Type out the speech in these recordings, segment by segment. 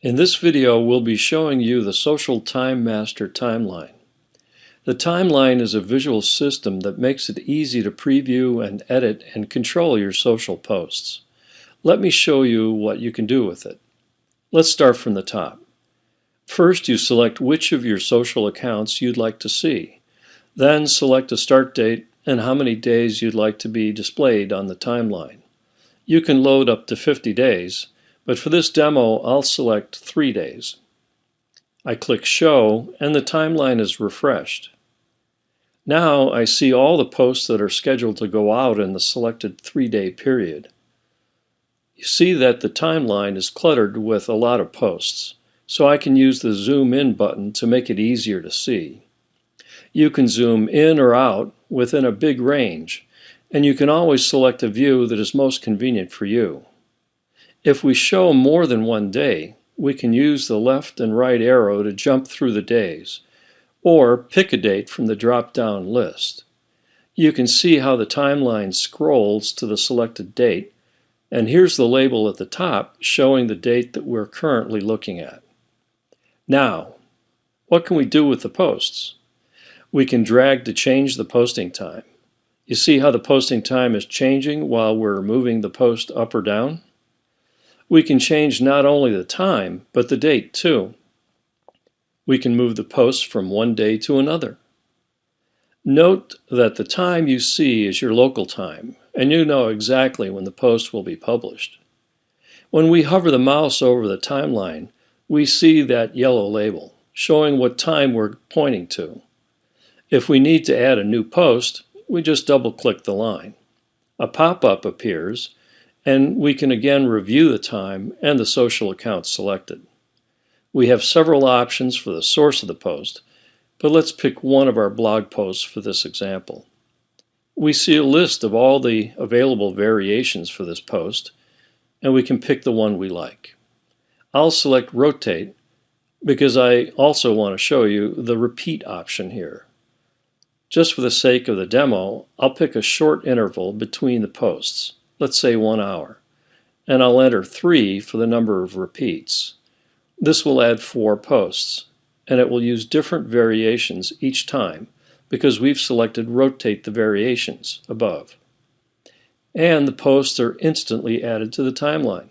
In this video, we'll be showing you the Social Time Master timeline. The timeline is a visual system that makes it easy to preview and edit and control your social posts. Let me show you what you can do with it. Let's start from the top. First, you select which of your social accounts you'd like to see. Then select a start date and how many days you'd like to be displayed on the timeline. You can load up to 50 days. But for this demo, I'll select 3 days. I click Show, and the timeline is refreshed. Now I see all the posts that are scheduled to go out in the selected 3-day period. You see that the timeline is cluttered with a lot of posts, so I can use the Zoom In button to make it easier to see. You can zoom in or out within a big range, and you can always select a view that is most convenient for you. If we show more than one day, we can use the left and right arrow to jump through the days, or pick a date from the drop-down list. You can see how the timeline scrolls to the selected date, and here's the label at the top showing the date that we're currently looking at. Now, what can we do with the posts? We can drag to change the posting time. You see how the posting time is changing while we're moving the post up or down? We can change not only the time, but the date too. We can move the post from one day to another. Note that the time you see is your local time, and you know exactly when the post will be published. When we hover the mouse over the timeline, we see that yellow label, showing what time we're pointing to. If we need to add a new post, we just double-click the line. A pop-up appears, and we can again review the time and the social account selected. We have several options for the source of the post, but let's pick one of our blog posts for this example. We see a list of all the available variations for this post, and we can pick the one we like. I'll select Rotate because I also want to show you the repeat option here. Just for the sake of the demo, I'll pick a short interval between the posts. Let's say 1 hour, and I'll enter 3 for the number of repeats. This will add 4 posts, and it will use different variations each time because we've selected Rotate the Variations above. And the posts are instantly added to the timeline.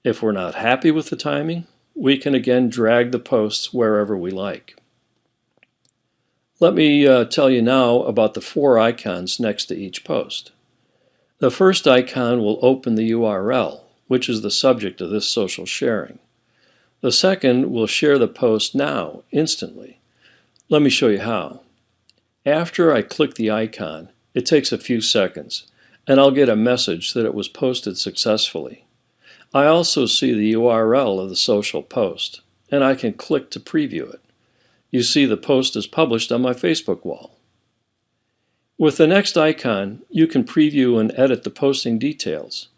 If we're not happy with the timing, we can again drag the posts wherever we like. Let me tell you now about the 4 icons next to each post. The first icon will open the URL, which is the subject of this social sharing. The second will share the post now, instantly. Let me show you how. After I click the icon, it takes a few seconds, and I'll get a message that it was posted successfully. I also see the URL of the social post, and I can click to preview it. You see the post is published on my Facebook wall. With the next icon, you can preview and edit the posting details.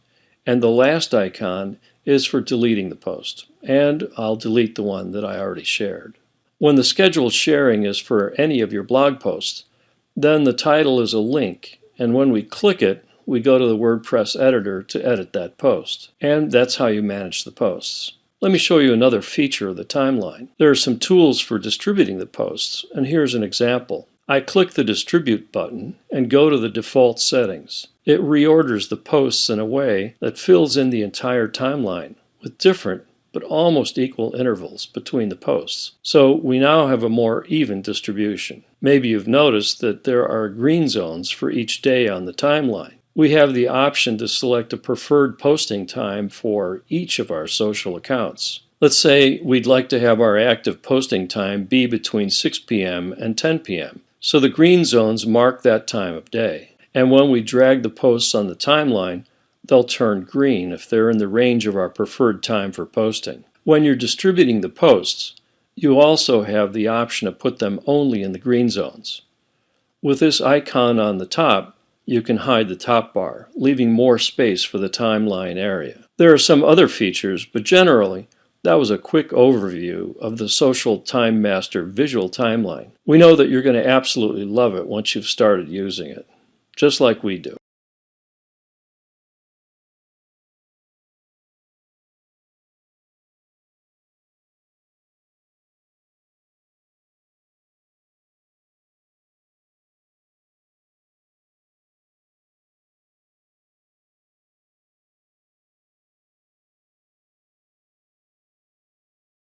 And the last icon is for deleting the post. And I'll delete the one that I already shared. When the scheduled sharing is for any of your blog posts, then the title is a link. And when we click it, we go to the WordPress editor to edit that post. And that's how you manage the posts. Let me show you another feature of the timeline. There are some tools for distributing the posts, and here's an example. I click the Distribute button and go to the default settings. It reorders the posts in a way that fills in the entire timeline with different but almost equal intervals between the posts. So we now have a more even distribution. Maybe you've noticed that there are green zones for each day on the timeline. We have the option to select a preferred posting time for each of our social accounts. Let's say we'd like to have our active posting time be between 6 p.m. and 10 p.m. So the green zones mark that time of day. And when we drag the posts on the timeline, they'll turn green if they're in the range of our preferred time for posting. When you're distributing the posts, you also have the option to put them only in the green zones. With this icon on the top, you can hide the top bar, leaving more space for the timeline area. There are some other features, but generally, that was a quick overview of the Social Time Master visual timeline. We know that you're going to absolutely love it once you've started using it, just like we do.